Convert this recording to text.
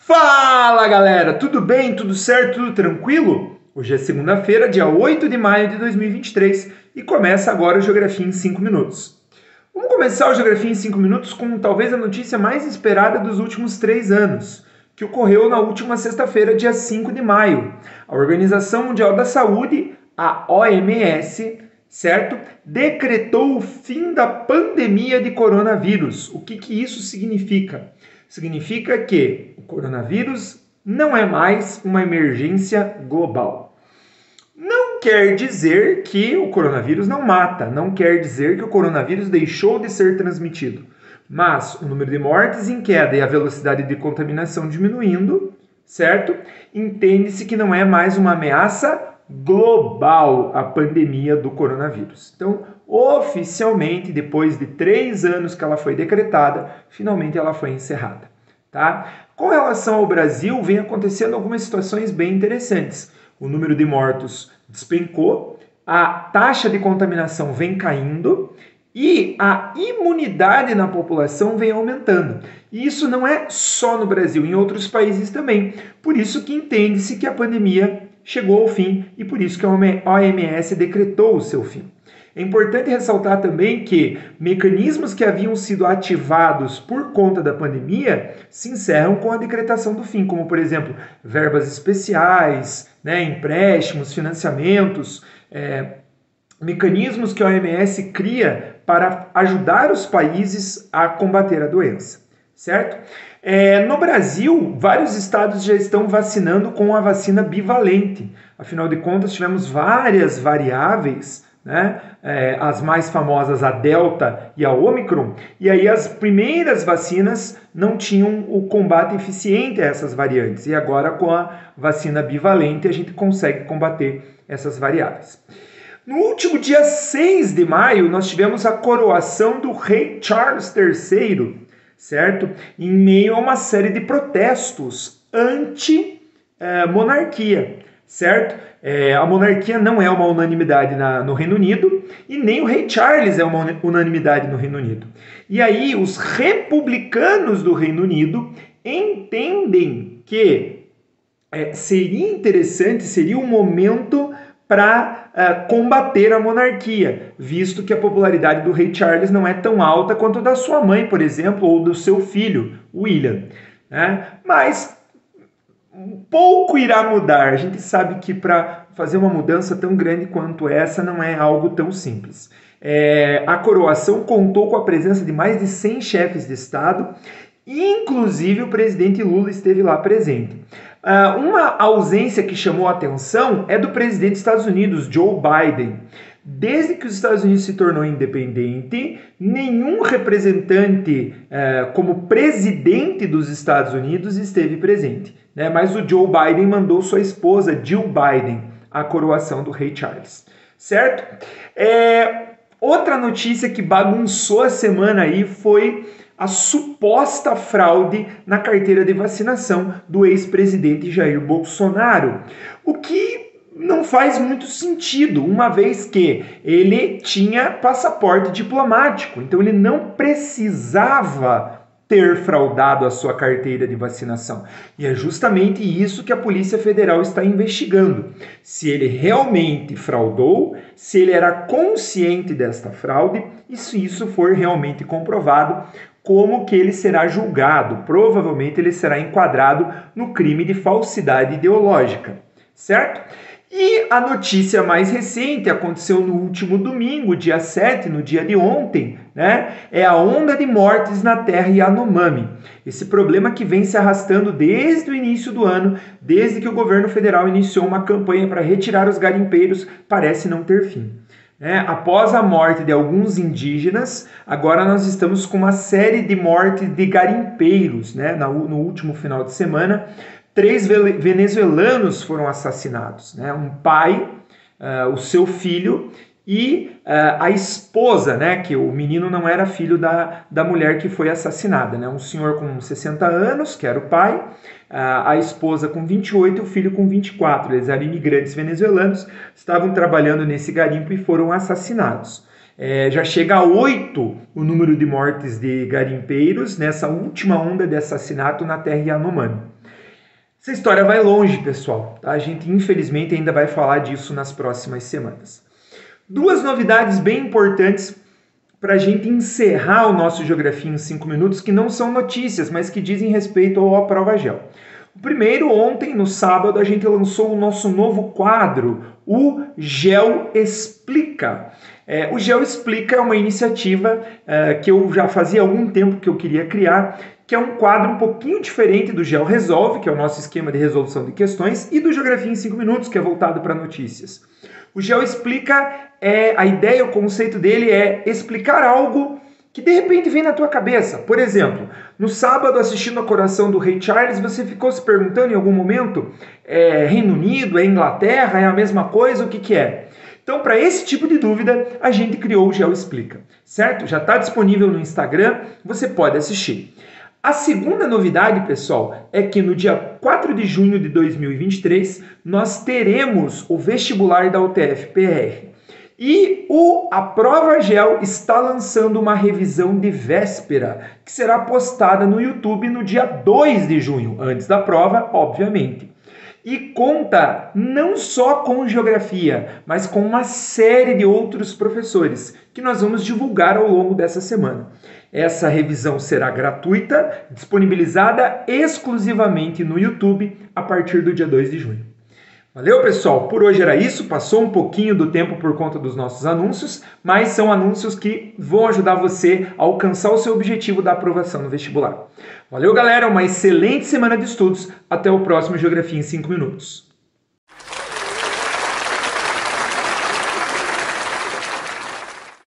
Fala galera, tudo bem? Tudo certo? Tudo tranquilo? Hoje é segunda-feira, dia 8 de maio de 2023 e começa agora o Geografia em 5 minutos. Vamos começar o Geografia em 5 minutos com talvez a notícia mais esperada dos últimos 3 anos, que ocorreu na última sexta-feira, dia 5 de maio. A Organização Mundial da Saúde, a OMS, certo? Decretou o fim da pandemia de coronavírus. O que isso significa? Significa que o coronavírus não é mais uma emergência global. Não quer dizer que o coronavírus não mata, não quer dizer que o coronavírus deixou de ser transmitido, mas o número de mortes em queda e a velocidade de contaminação diminuindo, certo? Entende-se que não é mais uma ameaça global a pandemia do coronavírus. Então, oficialmente, depois de 3 anos que ela foi decretada, finalmente ela foi encerrada. Tá? Com relação ao Brasil, vem acontecendo algumas situações bem interessantes. O número de mortos despencou, a taxa de contaminação vem caindo e a imunidade na população vem aumentando. E isso não é só no Brasil, em outros países também. Por isso que entende-se que a pandemia chegou ao fim e por isso que a OMS decretou o seu fim. É importante ressaltar também que mecanismos que haviam sido ativados por conta da pandemia se encerram com a decretação do fim, como, por exemplo, verbas especiais, empréstimos, financiamentos, mecanismos que a OMS cria para ajudar os países a combater a doença, certo? No Brasil, vários estados já estão vacinando com a vacina bivalente. Afinal de contas, tivemos várias variáveis, as mais famosas, a Delta e a Omicron, e aí as primeiras vacinas não tinham o combate eficiente a essas variantes, e agora com a vacina bivalente a gente consegue combater essas variáveis. No último dia 6 de maio, nós tivemos a coroação do rei Charles III, certo? Em meio a uma série de protestos anti-monarquia, certo? A monarquia não é uma unanimidade no Reino Unido e nem o rei Charles é uma unanimidade no Reino Unido. E aí os republicanos do Reino Unido entendem que seria interessante, seria um momento para combater a monarquia, visto que a popularidade do rei Charles não é tão alta quanto a da sua mãe, por exemplo, ou do seu filho, William. Mas pouco irá mudar. A gente sabe que para fazer uma mudança tão grande quanto essa não é algo tão simples. A coroação contou com a presença de mais de 100 chefes de Estado, inclusive o presidente Lula esteve lá presente. Uma ausência que chamou a atenção é do presidente dos Estados Unidos, Joe Biden. Desde que os Estados Unidos se tornou independente, nenhum representante como presidente dos Estados Unidos esteve presente. Mas o Joe Biden mandou sua esposa, Jill Biden, à coroação do rei Charles. Certo? Outra notícia que bagunçou a semana aí foi a suposta fraude na carteira de vacinação do ex-presidente Jair Bolsonaro. O que não faz muito sentido, uma vez que ele tinha passaporte diplomático, então ele não precisava ter fraudado a sua carteira de vacinação. E é justamente isso que a Polícia Federal está investigando. Se ele realmente fraudou, se ele era consciente desta fraude e se isso for realmente comprovado, como que ele será julgado. Provavelmente ele será enquadrado no crime de falsidade ideológica, certo? E a notícia mais recente aconteceu no último domingo, dia 7, no dia de ontem, é a onda de mortes na terra Yanomami. Esse problema que vem se arrastando desde o início do ano, desde que o governo federal iniciou uma campanha para retirar os garimpeiros, parece não ter fim. Após a morte de alguns indígenas, agora nós estamos com uma série de mortes de garimpeiros. No último final de semana, 3 venezuelanos foram assassinados. Um pai, o seu filho e a esposa, que o menino não era filho da mulher que foi assassinada. Um senhor com 60 anos, que era o pai, a esposa com 28 e o filho com 24. Eles eram imigrantes venezuelanos, estavam trabalhando nesse garimpo e foram assassinados. Já chega a 8 o número de mortes de garimpeiros nessa última onda de assassinato na terra Yanomami. Essa história vai longe, pessoal. Tá? A gente, infelizmente, ainda vai falar disso nas próximas semanas. Duas novidades bem importantes para a gente encerrar o nosso Geografia em 5 minutos, que não são notícias, mas que dizem respeito ao AprovaGel. O primeiro, ontem, no sábado, a gente lançou o nosso novo quadro, o Geo Explica. O Geo Explica é uma iniciativa que eu já fazia algum tempo que eu queria criar, que é um quadro um pouquinho diferente do Geo Resolve, que é o nosso esquema de resolução de questões, e do Geografia em 5 minutos, que é voltado para notícias. O Geo Explica, a ideia, o conceito dele é explicar algo que de repente vem na tua cabeça. Por exemplo, no sábado, assistindo a Coração do Rei Charles, você ficou se perguntando em algum momento, Reino Unido, é Inglaterra, é a mesma coisa, o que é? Então, para esse tipo de dúvida, a gente criou o Geo Explica, certo? Já está disponível no Instagram, você pode assistir. A segunda novidade, pessoal, é que no dia 4 de junho de 2023, nós teremos o vestibular da UTF-PR. E o AprovaGel está lançando uma revisão de véspera, que será postada no YouTube no dia 2 de junho, antes da prova, obviamente. E conta não só com geografia, mas com uma série de outros professores, que nós vamos divulgar ao longo dessa semana. Essa revisão será gratuita, disponibilizada exclusivamente no YouTube a partir do dia 2 de junho. Valeu, pessoal? Por hoje era isso. Passou um pouquinho do tempo por conta dos nossos anúncios, mas são anúncios que vão ajudar você a alcançar o seu objetivo da aprovação no vestibular. Valeu, galera. Uma excelente semana de estudos. Até o próximo Geografia em 5 minutos.